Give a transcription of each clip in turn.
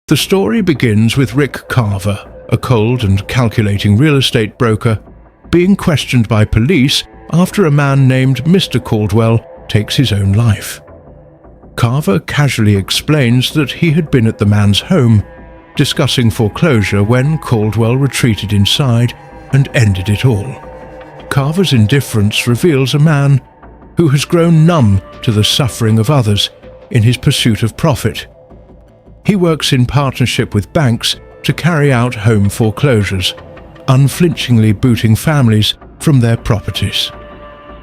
The story begins with Rick Carver, a cold and calculating real estate broker, being questioned by police after a man named Mr. Caldwell takes his own life. Carver casually explains that he had been at the man's home, discussing foreclosure when Caldwell retreated inside and ended it all. Carver's indifference reveals a man who has grown numb to the suffering of others in his pursuit of profit. He works in partnership with banks to carry out home foreclosures, unflinchingly booting families from their properties.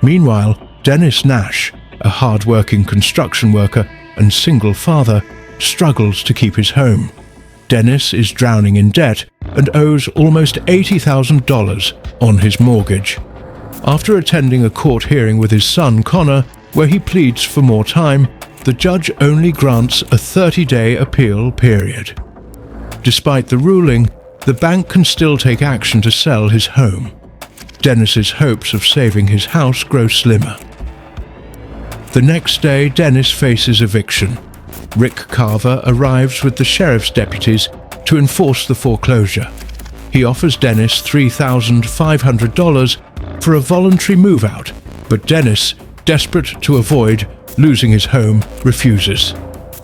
Meanwhile, Dennis Nash, a hard-working construction worker and single father, struggles to keep his home. Dennis is drowning in debt and owes almost $80,000 on his mortgage. After attending a court hearing with his son Connor, where he pleads for more time, the judge only grants a 30-day appeal period. Despite the ruling, the bank can still take action to sell his home. Dennis's hopes of saving his house grow slimmer. The next day, Dennis faces eviction. Rick Carver arrives with the sheriff's deputies to enforce the foreclosure. He offers Dennis $3,500 for a voluntary move-out, but Dennis, desperate to avoid losing his home, refuses.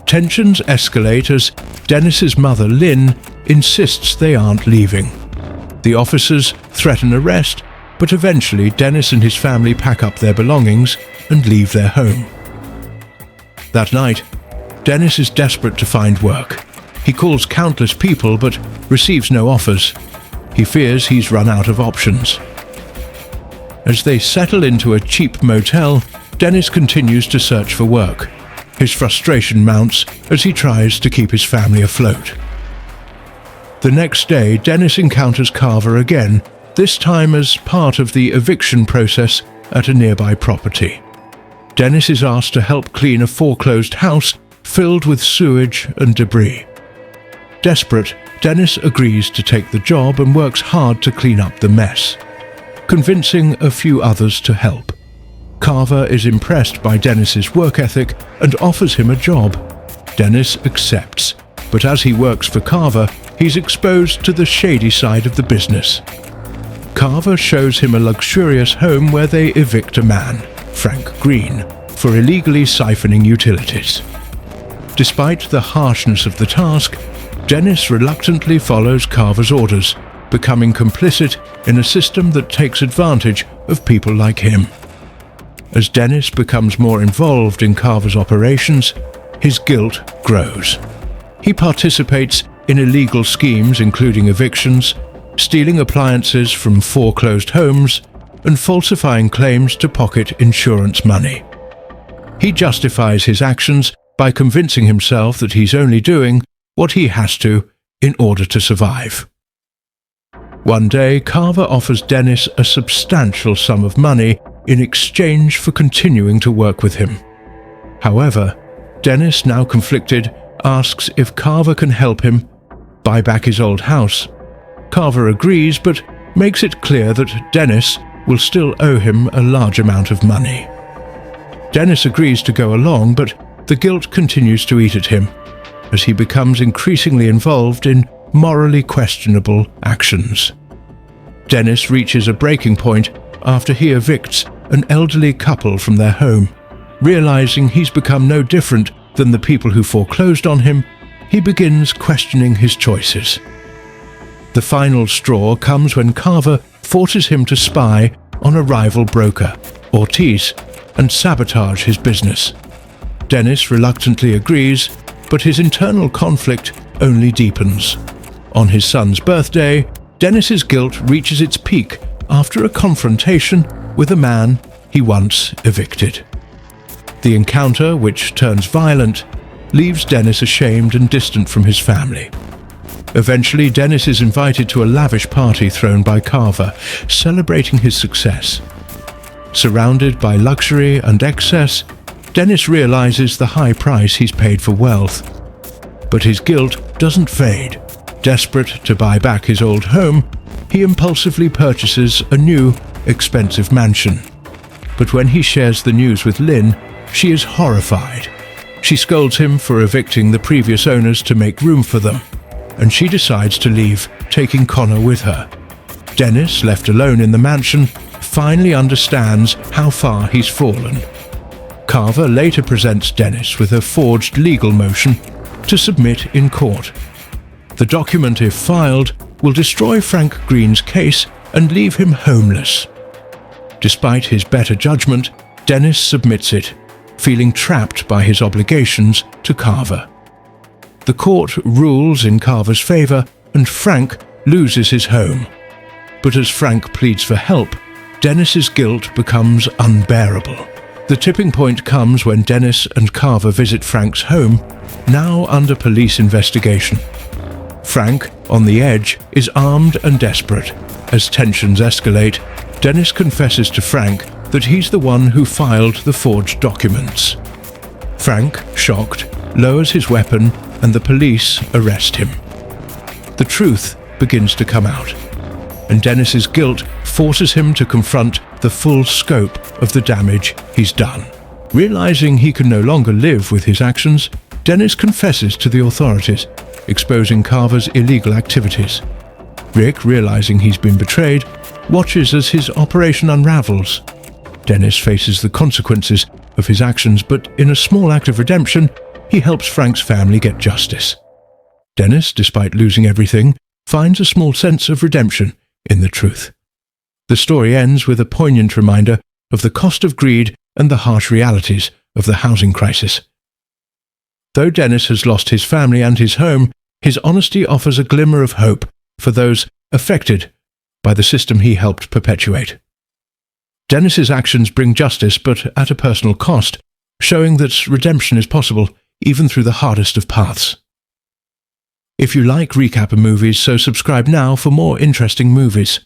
Tensions escalate as Dennis's mother, Lynn, insists they aren't leaving. The officers threaten arrest, but eventually Dennis and his family pack up their belongings and leave their home. That night, Dennis is desperate to find work. He calls countless people but receives no offers. He fears he's run out of options. As they settle into a cheap motel, Dennis continues to search for work. His frustration mounts as he tries to keep his family afloat. The next day, Dennis encounters Carver again, this time as part of the eviction process at a nearby property. Dennis is asked to help clean a foreclosed house filled with sewage and debris. Desperate, Dennis agrees to take the job and works hard to clean up the mess, convincing a few others to help. Carver is impressed by Dennis's work ethic and offers him a job. Dennis accepts, but as he works for Carver, he's exposed to the shady side of the business. Carver shows him a luxurious home where they evict a man, Frank Green, for illegally siphoning utilities. Despite the harshness of the task, Dennis reluctantly follows Carver's orders, becoming complicit in a system that takes advantage of people like him. As Dennis becomes more involved in Carver's operations, his guilt grows. He participates in illegal schemes including evictions, stealing appliances from foreclosed homes, and falsifying claims to pocket insurance money. He justifies his actions by convincing himself that he's only doing what he has to in order to survive. One day, Carver offers Dennis a substantial sum of money in exchange for continuing to work with him. However, Dennis, now conflicted, asks if Carver can help him buy back his old house. Carver agrees, but makes it clear that Dennis will still owe him a large amount of money. Dennis agrees to go along, but the guilt continues to eat at him as he becomes increasingly involved in morally questionable actions. Dennis reaches a breaking point after he evicts an elderly couple from their home. Realizing he's become no different than the people who foreclosed on him, he begins questioning his choices. The final straw comes when Carver forces him to spy on a rival broker, Ortiz, and sabotage his business. Dennis reluctantly agrees, but his internal conflict only deepens. On his son's birthday, Dennis's guilt reaches its peak after a confrontation with a man he once evicted. The encounter, which turns violent, leaves Dennis ashamed and distant from his family. Eventually, Dennis is invited to a lavish party thrown by Carver, celebrating his success. Surrounded by luxury and excess, Dennis realizes the high price he's paid for wealth. But his guilt doesn't fade. Desperate to buy back his old home, he impulsively purchases a new, expensive mansion. But when he shares the news with Lynn, she is horrified. She scolds him for evicting the previous owners to make room for them, and she decides to leave, taking Connor with her. Dennis, left alone in the mansion, finally understands how far he's fallen. Carver later presents Dennis with a forged legal motion to submit in court. The document, if filed, will destroy Frank Green's case and leave him homeless. Despite his better judgment, Dennis submits it, feeling trapped by his obligations to Carver. The court rules in Carver's favor, and Frank loses his home. But as Frank pleads for help, Dennis's guilt becomes unbearable. The tipping point comes when Dennis and Carver visit Frank's home, now under police investigation. Frank, on the edge, is armed and desperate. As tensions escalate, Dennis confesses to Frank that he's the one who filed the forged documents. Frank, shocked, lowers his weapon and the police arrest him. The truth begins to come out, and Dennis's guilt forces him to confront the full scope of the damage he's done. Realizing he can no longer live with his actions, Dennis confesses to the authorities, exposing Carver's illegal activities. Rick, realizing he's been betrayed, watches as his operation unravels. Dennis faces the consequences of his actions, but in a small act of redemption, he helps Frank's family get justice. Dennis, despite losing everything, finds a small sense of redemption in the truth. The story ends with a poignant reminder of the cost of greed and the harsh realities of the housing crisis. Though Dennis has lost his family and his home, his honesty offers a glimmer of hope for those affected by the system he helped perpetuate. Dennis's actions bring justice, but at a personal cost, showing that redemption is possible even through the hardest of paths. If you like recap movies, so subscribe now for more interesting movies.